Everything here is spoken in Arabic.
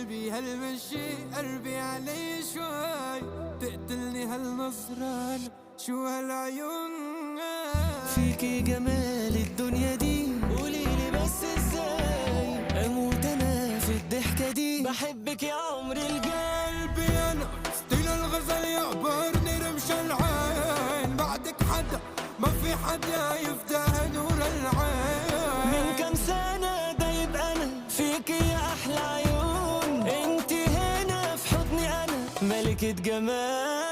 قلبي هالمشي قلبي علي شوي تقتلني هالنظرة شو هالعيون فيكي جمال الدنيا دي قوليلي بس ازاي اموت انا في الضحكة دي بحبك يا عمري قلبي انا ستيل الغزل يعبرني رمش العين بعدك حدا ما في حدا يفدى نور العين من كم سنة دايب انا فيكي يا احلى عيون انتي هنا في حضني انا ملكة جمال